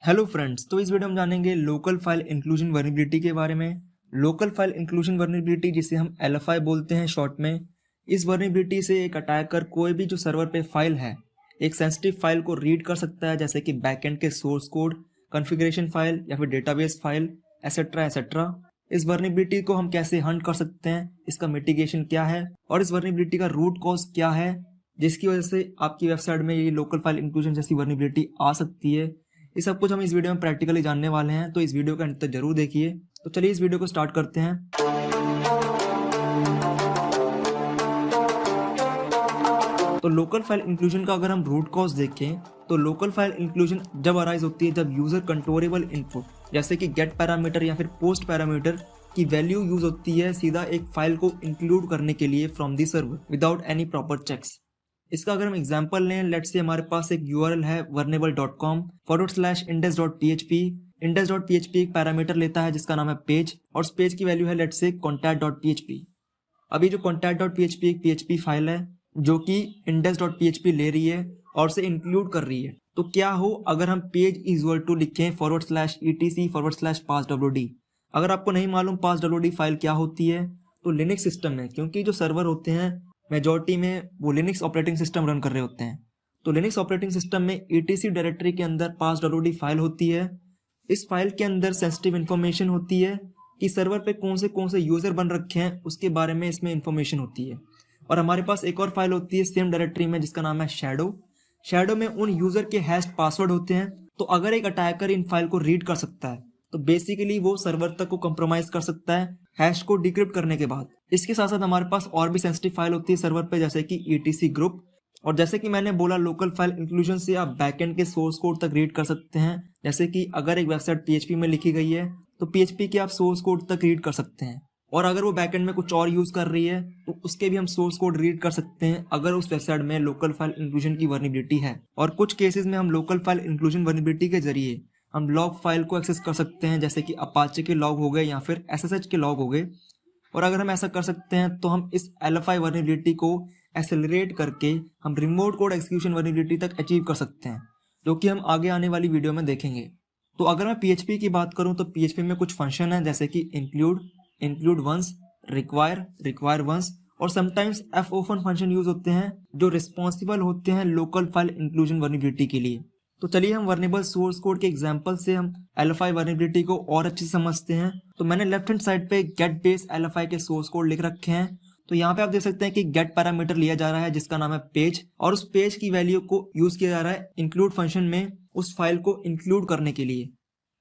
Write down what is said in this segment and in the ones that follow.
Hello friends, तो इस video में जानेंगे लोकल फाइल इंक्लूजन वर्नेबिलिटी के बारे में। लोकल फाइल इंक्लूजन वर्नेबिलिटी, जिसे हम LFI बोलते हैं शॉर्ट में, इस वर्नेबिलिटी से एक अटैकर कोई भी जो सर्वर पे फाइल है, एक सेंसिटिव फाइल को रीड कर सकता है, जैसे कि बैकएंड के सोर्स कोड, कॉन्फ़िगरेशन फाइल या फिर डेटाबेस फाइल एसेट्रा एसेट्रा। इस वर्नेबिलिटी को हम कैसे हंट कर सकते हैं, इसका मिटिगेशन क्या है और इस वर्नेबिलिटी का रूट कॉज क्या है जिसकी वजह से आपकी वेबसाइट में ये लोकल फाइल इंक्लूजन जैसी वर्नेबिलिटी आ सकती है। ये सब कुछ हम इस वीडियो में प्रैक्टिकली जानने वाले हैं, तो इस वीडियो का अंत तक जरूर देखिए। तो चलिए इस वीडियो को स्टार्ट करते हैं। तो लोकल फाइल इंक्लूजन का अगर हम रूट कॉज देखें तो लोकल फाइल इंक्लूजन जब अराइज होती है जब यूजर कंट्रोलेबल इनपुट जैसे कि गेट पैरामीटर या फिर पोस्ट पैरामीटर की वैल्यू यूज होती है सीधा एक फाइल को इंक्लूड करने के लिए from the server without any proper checks. इसका अगर हम एग्जांपल लें, लेट्स से हमारे पास एक URL है vulnerable.com/index.php। index.php एक पैरामीटर लेता है जिसका नाम है पेज और उस पेज की वैल्यू है लेट्स से contact.php। अभी जो contact.php एक PHP फाइल है जो कि index.php ले रही है और उसे इंक्लूड कर रही है। तो क्या हो अगर हम पेज इक्वल टू लिखें /etc/passwd। अगर आपको नहीं मालूम passwd फाइल क्या होती है, तो लिनक्स सिस्टम में, क्योंकि जो सर्वर होते हैं मेजॉरिटी में वो लिनक्स ऑपरेटिंग सिस्टम रन कर रहे होते हैं, तो लिनक्स ऑपरेटिंग सिस्टम में etc डायरेक्टरी के अंदर passwd फाइल होती है। इस फाइल के अंदर सेंसिटिव इन्फॉर्मेशन होती है कि सर्वर पे कौन से यूजर बन रखे हैं, उसके बारे में इसमें इन्फॉर्मेशन होती है। और हमारे पास एक और फाइल होती है सेम डायरेक्टरी में जिसका नाम है शैडो में उन यूजर के हैश्ड पासवर्ड होते हैं। तो अगर एक अटैकर इन फाइल को रीड कर सकता है तो बेसिकली वो सर्वर तक को कंप्रोमाइज कर सकता है हैश को डिक्रिप्ट करने के बाद। इसके साथ साथ हमारे पास और भी सेंसिटिव फाइल होती है सर्वर पे, जैसे कि ETC ग्रुप। और जैसे कि मैंने बोला, लोकल फाइल इंक्लूजन से आप बैकएंड के सोर्स कोड तक रीड कर सकते हैं। जैसे कि अगर एक वेबसाइट PHP में लिखी गई है तो PHP के आप सोर्स कोड तक रीड कर सकते हैं, और अगर वो बैकएंड में कुछ और यूज कर रही है तो उसके भी हम सोर्स कोड रीड कर सकते हैं अगर उस वेबसाइट में लोकल फाइल इंक्लूजन की वर्नेबिलिटी है। और कुछ केसेस में हम लोकल फाइल इंक्लूजन वर्नेबिलिटी के जरिए हम लॉग फाइल को एक्सेस कर सकते हैं, जैसे कि अपाचे के लॉग हो गए या फिर SSH के लॉग हो गए। और अगर हम ऐसा कर सकते हैं तो हम इस LFI वर्नेबिलिटी को एक्सेलरेट करके हम रिमोट कोड एक्सिक्यूशन वर्नेबिलिटी तक अचीव कर सकते हैं, जो कि हम आगे आने वाली वीडियो में देखेंगे। तो अगर मैं PHP की बात करूं तो PHP में कुछ फंक्शन है जैसे कि इंक्लूड वंस, रिक्वायर वंस और समटाइम्स fopen फंक्शन यूज होते हैं जो रिस्पॉन्सिबल होते हैं लोकल फाइल इंक्लूजन वर्नेबिलिटी के लिए। तो चलिए हम वर्नेबल सोर्स कोड के एग्जांपल से हम LFI वर्नेबिलिटी को और अच्छे से समझते हैं। तो मैंने लेफ्ट हैंड साइड पे गेट बेस LFI के सोर्स कोड लिख रखे हैं। तो यहाँ पे आप देख सकते हैं कि गेट पैरामीटर लिया जा रहा है जिसका नाम है पेज, और उस पेज की वैल्यू को यूज किया जा रहा है इंक्लूड फंक्शन में उस फाइल को इंक्लूड करने के लिए।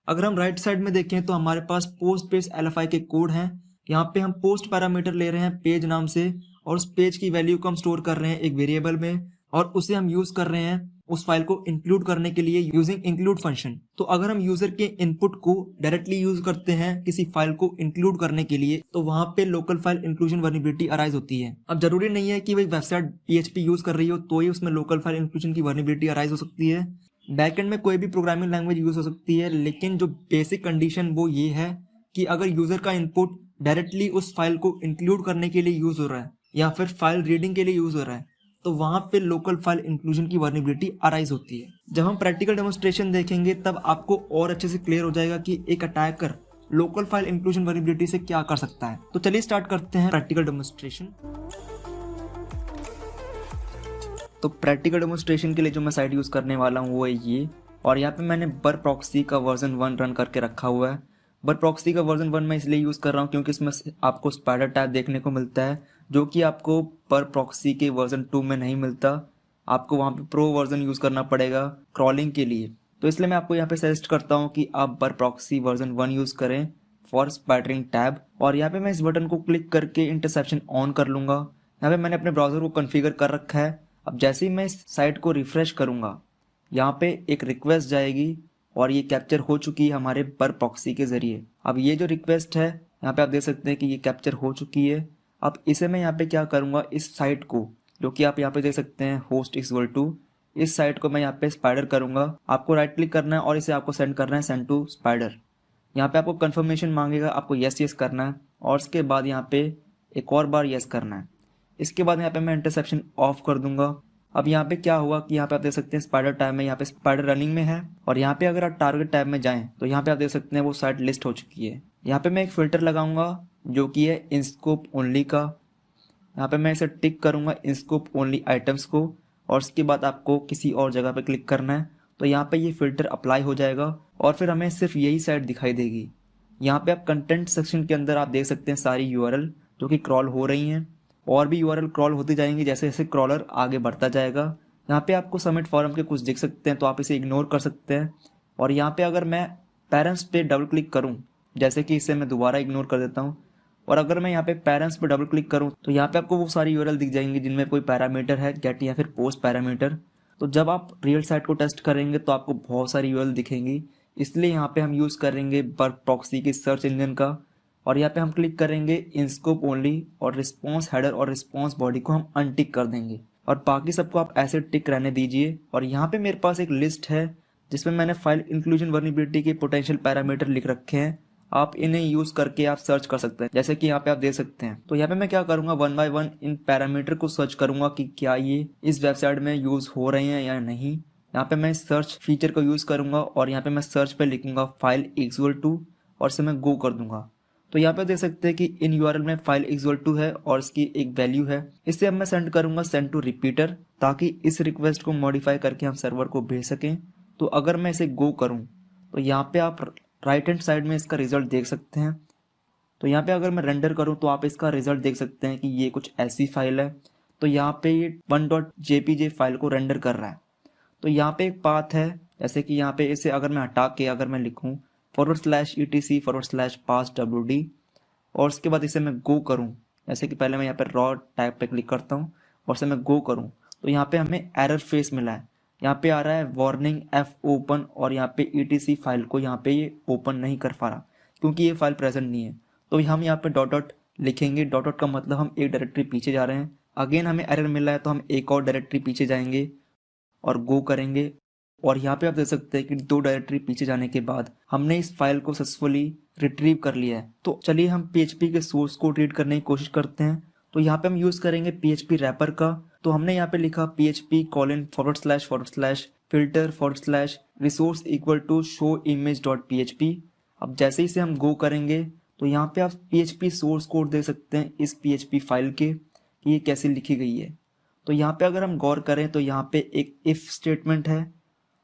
अगर हम राइट साइड में देखें तो हमारे पास पोस्ट बेस LFI के कोड हैं। यहाँ पे हम पोस्ट पैरामीटर ले रहे हैं पेज नाम से, और उस पेज की वैल्यू को हम स्टोर कर रहे हैं एक वेरिएबल में, और उसे हम यूज कर रहे हैं उस फाइल को इंक्लूड करने के लिए यूजिंग इंक्लूड फंक्शन। तो अगर हम यूजर के इनपुट को डायरेक्टली यूज करते हैं किसी फाइल को इंक्लूड करने के लिए, तो वहां पे local file inclusion vulnerability arise होती है। अब जरूरी नहीं है कि वही वेबसाइट PHP यूज कर रही हो तो ही उसमें लोकल फाइल इंक्लूजन की वर्नेबिलिटी अराइज हो सकती है। बैकएंड में कोई भी प्रोग्रामिंग लैंग्वेज यूज हो सकती है, लेकिन जो बेसिक कंडीशन वो ये है कि अगर यूजर का इनपुट डायरेक्टली उस फाइल को इंक्लूड करने के लिए यूज हो रहा है या फिर फाइल रीडिंग के लिए यूज हो रहा है, तो वहां पे लोकल फाइल इंक्लूजन की वर्नेबिलिटी अराइज होती है। जब हम प्रैक्टिकल डेमोन्स्ट्रेशन देखेंगे तब आपको और अच्छे से क्लियर हो जाएगा कि एक attacker local file inclusion vulnerability से क्या कर सकता है। तो चलिए स्टार्ट करते हैं प्रैक्टिकल डेमोन्स्ट्रेशन। तो प्रैक्टिकल डेमोन्स्ट्रेशन के लिए जो मैं साइट यूज करने वाला हूँ वो है ये, और यहाँ पे मैंने बर प्रॉक्सी का वर्जन 1 रन करके रखा हुआ है। बर प्रॉक्सी का वर्जन 1 मैं इसलिए यूज कर रहा हूँ क्योंकि इसमें आपको स्पाइडर टैब देखने को मिलता है, जो कि आपको पर प्रॉक्सी के वर्जन 2 में नहीं मिलता। आपको वहाँ पे प्रो वर्जन यूज करना पड़ेगा क्रॉलिंग के लिए। तो इसलिए मैं आपको यहाँ पे सजेस्ट करता हूँ कि आप बर प्रॉक्सी वर्जन 1 यूज करें फॉर स्पाइडरिंग टैब। और यहाँ पे मैं इस बटन को क्लिक करके इंटरसेप्शन ऑन कर लूंगा। यहाँ पे मैंने अपने ब्राउजर को कॉन्फ़िगर कर रखा है। अब जैसे ही मैं इस साइट को रिफ्रेश करूंगा, यहाँ पे एक रिक्वेस्ट जाएगी और ये कैप्चर हो चुकी है हमारे पर प्रॉक्सी के जरिए। अब ये जो रिक्वेस्ट है यहाँ पे आप देख सकते हैं कि ये कैप्चर हो चुकी है। अब इसे मैं यहाँ पे क्या करूँगा, इस साइट को, जो कि आप यहाँ पे देख सकते हैं होस्ट इक्वल टू, इस साइट को मैं यहाँ पे स्पाइडर करूँगा। आपको राइट क्लिक करना है और इसे आपको सेंड करना है सेंड टू स्पाइडर। यहाँ पे आपको कंफर्मेशन मांगेगा, आपको यस यस करना है और उसके बाद यहाँ पे एक और बार यस करना है। इसके बाद यहाँ पे मैं इंटरसेप्शन ऑफ कर दूंगा। अब यहाँ पे क्या हुआ कि यहाँ पे आप देख सकते हैं स्पाइडर टैब में यहाँ पे स्पाइडर रनिंग में है, और यहाँ पे अगर आप टारगेट टैब में जाएं तो यहाँ पे आप देख सकते हैं वो साइट लिस्ट हो चुकी है। यहाँ पे मैं एक फिल्टर लगाऊंगा जो कि है इनस्कोप ओनली का। यहाँ पे मैं इसे टिक करूंगा इनस्कोप ओनली आइटम्स को, और उसके बाद आपको किसी और जगह पे क्लिक करना है तो यहाँ पे ये फिल्टर अप्लाई हो जाएगा और फिर हमें सिर्फ यही साइट दिखाई देगी। यहाँ पे आप कंटेंट सेक्शन के अंदर आप देख सकते हैं सारी यूआरएल जो कि क्रॉल हो रही हैं, और भी यूआरएल क्रॉल होती जाएंगी जैसे जैसे क्रॉलर आगे बढ़ता जाएगा। यहाँ पे आपको सबमिट फॉर्म के कुछ दिख सकते हैं तो आप इसे इग्नोर कर सकते हैं। और यहाँ पे अगर मैं पेरेंट्स पे डबल क्लिक करूँ, जैसे कि इसे मैं दोबारा इग्नोर कर देता हूँ, और अगर मैं यहाँ पे पेरेंट्स पे डबल क्लिक करूँ तो यहाँ पे आपको वो सारी यूआरएल दिख जाएंगी जिनमें कोई पैरामीटर है गेट या फिर पोस्ट पैरामीटर। तो जब आप रियल साइट को टेस्ट करेंगे तो आपको बहुत सारी यूआरएल दिखेंगी, इसलिए यहाँ पे हम यूज़ करेंगे बर्क प्रॉक्सी की सर्च इंजन का। और यहाँ पे हम क्लिक करेंगे इनस्कोप ओनली, और रिस्पॉन्स हेडर और रिस्पॉन्स बॉडी को हम अनटिक कर देंगे, और बाकी सबको आप ऐसे टिक रहने दीजिए। और यहाँ पे मेरे पास एक लिस्ट है जिसमें मैंने फाइल इंक्लूजन वर्नेबिलिटी के पोटेंशियल पैरामीटर लिख रखे हैं। आप इन्हें यूज करके आप सर्च कर सकते हैं, जैसे कि यहाँ पे आप देख सकते हैं। तो यहाँ पे मैं क्या करूंगा, 1 बाय 1 इन पैरामीटर को सर्च करूंगा कि क्या ये इस वेबसाइट में यूज हो रहे हैं या नहीं। यहाँ पे मैं सर्च फीचर को यूज करूंगा और यहाँ पे मैं सर्च पे लिखूंगा फाइल इक्वल टू, और इसे मैं गो कर दूंगा। तो यहाँ पे देख सकते हैं कि इन यूआरएल में फाइल इक्वल टू है और इसकी एक वैल्यू है। इसे अब मैं सेंड करूंगा सेंड टू रिपीटर, ताकि इस रिक्वेस्ट को मॉडिफाई करके हम सर्वर को भेज सकें। तो अगर मैं इसे गो करूं तो यहाँ पे आप राइट हैंड साइड में इसका रिजल्ट देख सकते हैं। तो यहाँ पे अगर मैं रेंडर करूँ तो आप इसका रिजल्ट देख सकते हैं कि ये कुछ ऐसी फाइल है। तो यहाँ पे ये 1.jpg फाइल को रेंडर कर रहा है। तो यहाँ पे एक पाथ है, जैसे कि यहाँ पे इसे अगर मैं हटा के अगर मैं लिखूँ /etc/pass.wd, और उसके बाद इसे मैं गो करूँ, जैसे कि पहले मैं यहाँ पे रॉ टाइप पे क्लिक करता हूँ और इसे मैं गो करूँ तो यहाँ पे हमें एरर फेस मिला है। यहाँ पे आ रहा है वार्निंग एफ ओपन, और यहाँ पे etc फाइल को यहाँ पे ये ओपन नहीं कर पा रहा क्योंकि ये फाइल प्रेजेंट नहीं है। तो हम यहाँ पे डॉट डॉट लिखेंगे, डॉट डॉट का मतलब हम एक डायरेक्टरी पीछे जा रहे हैं। अगेन हमें एरर मिला है तो हम एक और डायरेक्टरी पीछे जाएंगे और गो करेंगे, और यहाँ पे आप देख सकते हैं कि 2 डायरेक्टरी पीछे जाने के बाद हमने इस फाइल को सक्सेसफुली रिट्रीव कर लिया है। तो चलिए हम PHP के सोर्स कोड रीड करने की कोशिश करते हैं। तो यहाँ पे हम यूज करेंगे PHP रैपर का। तो हमने यहाँ पे लिखा PHP://filter/resource equal to showimage.php। अब जैसे ही से हम गो करेंगे तो यहाँ पे आप PHP सोर्स कोड देख सकते हैं इस PHP फाइल के कि ये कैसे लिखी गई है। तो यहाँ पे अगर हम गौर करें तो यहाँ पे एक इफ स्टेटमेंट है,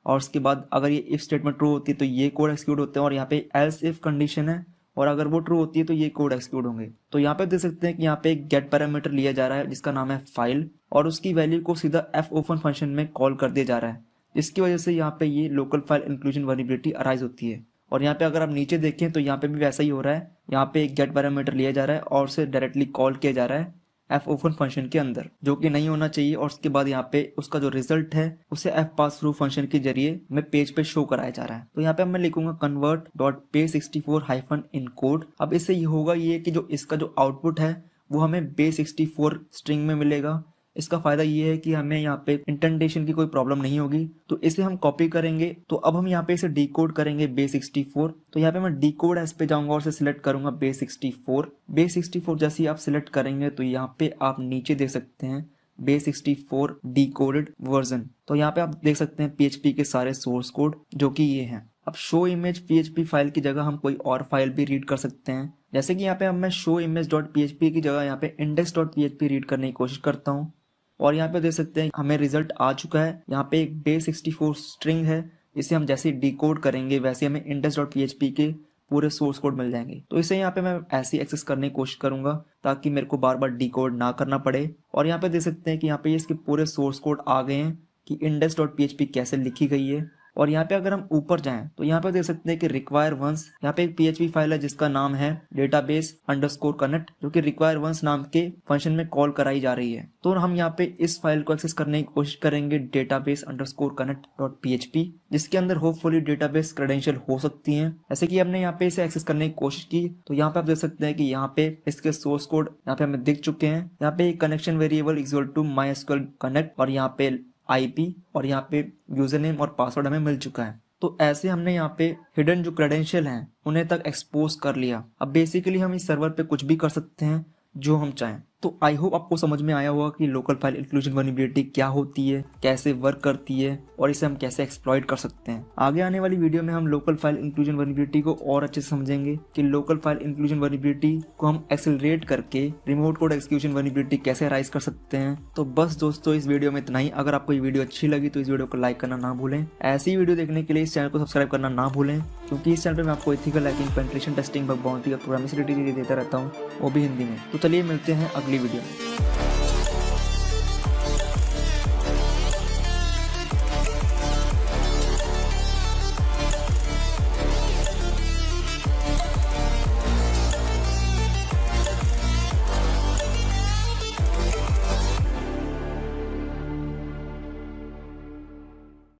और उसके बाद अगर ये इफ स्टेटमेंट ट्रू होती है तो ये कोड एक्सिक्यूट होते हैं, और यहाँ पे एल्स इफ कंडीशन है, और अगर वो ट्रू होती है तो ये कोड एक्सिक्यूट होंगे। तो यहाँ पे देख सकते हैं कि यहाँ पे एक गेट पैरामीटर लिया जा रहा है जिसका नाम है फाइल, और उसकी वैल्यू को सीधा fopen फंक्शन में कॉल कर दिया जा रहा है, जिसकी वजह से यहाँ पे ये local file inclusion vulnerability arise होती है। और यहाँ पे अगर आप नीचे देखें तो यहाँ पे भी वैसा ही हो रहा है। यहाँ पे एक गेट पैरामीटर लिया जा रहा है और उसे डायरेक्टली कॉल किया जा रहा है fopen फंक्शन के अंदर, जो कि नहीं होना चाहिए। और उसके बाद यहाँ पे उसका जो रिजल्ट है उसे fpassthrough फंक्शन के जरिए में पेज पे शो कराया जा रहा है। तो यहाँ पे मैं लिखूंगा convert.base64-encode। अब इससे ये होगा ये कि जो इसका जो आउटपुट है वो हमें base64 स्ट्रिंग में मिलेगा। इसका फायदा ये है कि हमें यहाँ पे इंटेंटेशन की कोई प्रॉब्लम नहीं होगी। तो इसे हम कॉपी करेंगे। तो अब हम यहाँ पे इसे डिकोड करेंगे base64। तो यहाँ पे मैं डिकोड एस पे जाऊंगा और इसे सिलेक्ट करूंगा base64। base64 जैसे ही आप सिलेक्ट करेंगे तो यहाँ पे आप नीचे देख सकते हैं base64 डिकोडेड वर्जन। तो यहाँ पे आप देख सकते हैं PHP के सारे सोर्स कोड जो कि ये हैं। अब शो इमेज PHP फाइल की जगह हम कोई और फाइल भी रीड कर सकते हैं, जैसे कि यहाँ पे अब मैं शो image.php की जगह यहाँ पे index.php रीड करने की कोशिश करता हूँ। और यहाँ पे देख सकते हैं हमें रिजल्ट आ चुका है। यहाँ पे एक base64 स्ट्रिंग है, इसे हम जैसे डिकोड करेंगे वैसे हमें index.php के पूरे सोर्स कोड मिल जाएंगे। तो इसे यहाँ पे मैं ऐसे ही एक्सेस करने की कोशिश करूंगा ताकि मेरे को बार बार डिकोड ना करना पड़े। और यहाँ पे देख सकते हैं कि यहाँ पे इसके पूरे सोर्स कोड आ गए हैं कि index.php कैसे लिखी गई है। और यहाँ पे अगर हम ऊपर जाएं तो यहाँ पे देख सकते हैं कि require once, यहाँ पे एक PHP फाइल है जिसका नाम है database_connect, जो कि require once नाम के फंक्शन में कॉल कराई जा रही है। तो हम यहाँ पे इस फाइल को एक्सेस करने की कोशिश करेंगे database_connect.php, जिसके अंदर होपफुली डेटाबेस क्रेडेंशियल हो सकती हैं। जैसे कि हमने यहाँ पे इसे एक्सेस करने की कोशिश की तो यहाँ पे आप देख सकते हैं कि यहाँ पे इसके सोर्स कोड यहाँ पे हमें दिख चुके हैं। यहाँ पे connection variable equal to MySQL connect, और यहाँ पे IP, और यहाँ पे यूजर नेम और पासवर्ड हमें मिल चुका है। तो ऐसे हमने यहाँ पे हिडन जो क्रेडेंशियल हैं उन्हें तक एक्सपोज कर लिया। अब बेसिकली हम इस सर्वर पे कुछ भी कर सकते हैं जो हम चाहें। तो आई होप आपको समझ में आया होगा कि लोकल फाइल इंक्लूजन वल्नरेबिलिटी क्या होती है, कैसे वर्क करती है और इसे हम कैसे एक्सप्लॉइट कर सकते हैं। आगे आने वाली वीडियो में हम लोकल फाइल इंक्लूजन वल्नरेबिलिटी को और अच्छे से समझेंगे कि लोकल फाइल इंक्लूजन वल्नरेबिलिटी को हम एक्सेलरेट करके रिमोट कोड एक्जीक्यूशन वल्नरेबिलिटी कैसे राइज कर सकते हैं। तो बस दोस्तों इस वीडियो में इतना ही। अगर आपको ये वीडियो अच्छी लगी तो इस वीडियो को लाइक करना ना भूलें। ऐसी वीडियो देखने के लिए इस चैनल को सब्सक्राइब करना ना भूलें, क्योंकि इस चैनल पर मैं आपको ethical hacking, penetration testing, bug bounty और प्रोग्रामिंग से रिलेटेड देता रहता हूँ, वो भी हिंदी में। तो चलिए मिलते हैं अगली वीडियो में।